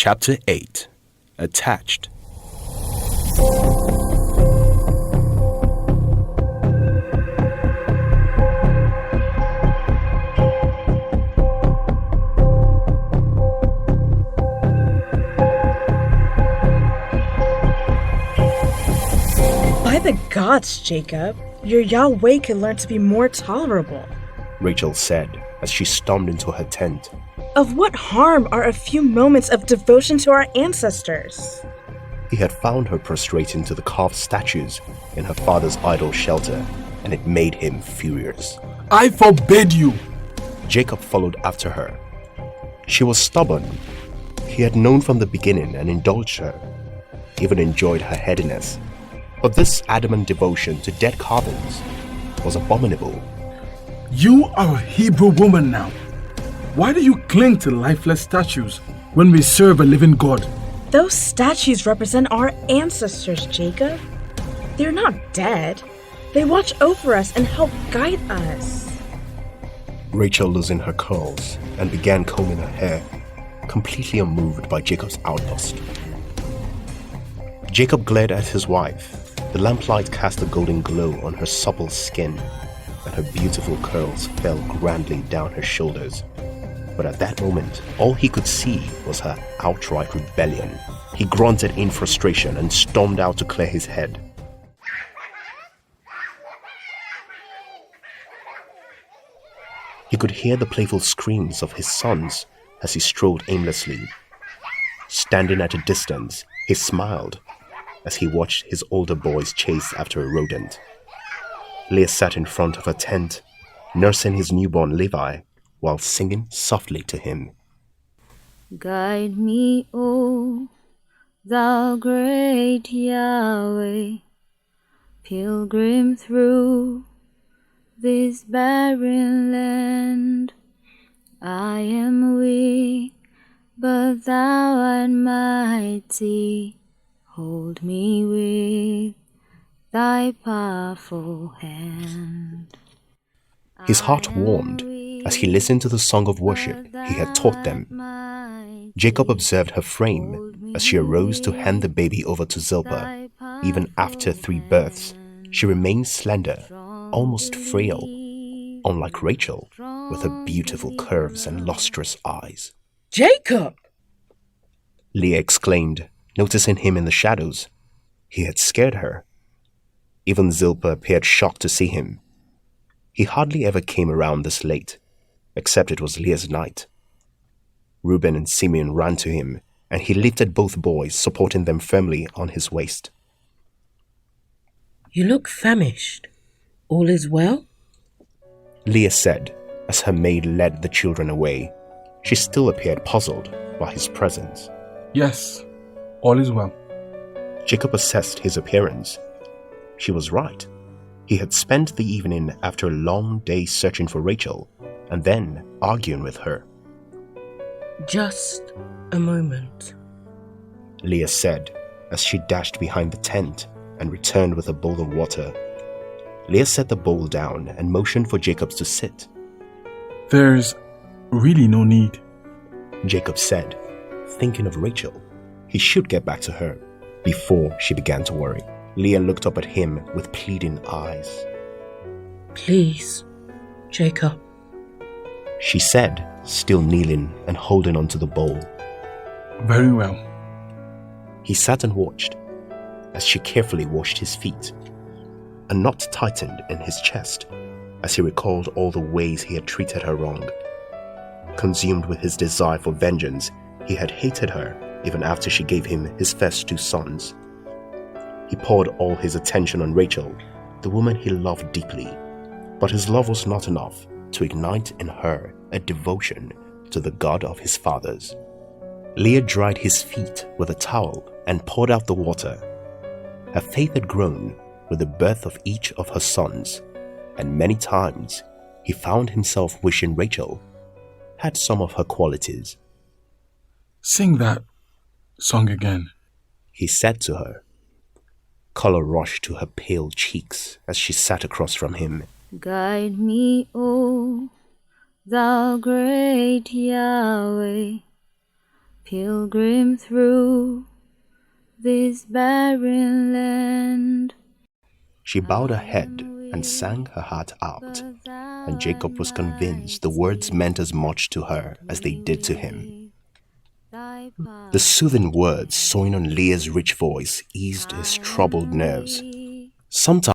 Chapter 8. Attached. By the gods, Jacob, your Yahweh can learn to be more tolerable. Rachel said as she stormed into her tent. Of what harm are a few moments of devotion to our ancestors? He had found her prostrating to the carved statues in her father's idol shelter, and it made him furious. I forbid you! Jacob followed after her. She was stubborn. He had known from the beginning and indulged her, even enjoyed her headiness. But this adamant devotion to dead carvings was abominable. You are a Hebrew woman now. Why do you cling to lifeless statues when we serve a living God? Those statues represent our ancestors, Jacob. They're not dead. They watch over us and help guide us. Rachel loosened her curls and began combing her hair, completely unmoved by Jacob's outburst. Jacob glared at his wife. The lamplight cast a golden glow on her supple skin, and her beautiful curls fell grandly down her shoulders. But at that moment, all he could see was her outright rebellion. He grunted in frustration and stormed out to clear his head. He could hear the playful screams of his sons as he strolled aimlessly. Standing at a distance, he smiled as he watched his older boys chase after a rodent. Leah sat in front of her tent, nursing his newborn Levi, while singing softly to him. Guide me, O thou great Yahweh, pilgrim through this barren land. I am weak, but thou art mighty. Hold me with thy powerful hand. His heart warmed as he listened to the song of worship he had taught them. Jacob observed her frame as she arose to hand the baby over to Zilpah. Even after 3 births, she remained slender, almost frail, unlike Rachel, with her beautiful curves and lustrous eyes. Jacob! Leah exclaimed, noticing him in the shadows. He had scared her. Even Zilpah appeared shocked to see him. He hardly ever came around this late, except it was Leah's night. Reuben and Simeon ran to him, and he lifted both boys, supporting them firmly on his waist. You look famished. All is well? Leah said, as her maid led the children away. She still appeared puzzled by his presence. Yes, all is well. Jacob assessed his appearance. She was right. He had spent the evening after a long day searching for Rachel, and then arguing with her. Just a moment, Leah said, as she dashed behind the tent and returned with a bowl of water. Leah set the bowl down and motioned for Jacob to sit. There's really no need, Jacob said, thinking of Rachel. He should get back to her before she began to worry. Leah looked up at him with pleading eyes. Please, Jacob, she said, still kneeling and holding onto the bowl. Very well. He sat and watched as she carefully washed his feet. A knot tightened in his chest as he recalled all the ways he had treated her wrong. Consumed with his desire for vengeance, he had hated her even after she gave him his first 2 sons. He poured all his attention on Rachel, the woman he loved deeply, but his love was not enough to ignite in her a devotion to the God of his fathers. Leah dried his feet with a towel and poured out the water. Her faith had grown with the birth of each of her sons, and many times he found himself wishing Rachel had some of her qualities. Sing that song again, he said to her. Color rushed to her pale cheeks as she sat across from him. Guide me, O thou great Yahweh, pilgrim through this barren land. She bowed her head and sang her heart out, and Jacob was convinced the words meant as much to her as they did to him. The soothing words sewing on Leah's rich voice eased his troubled nerves. Sometimes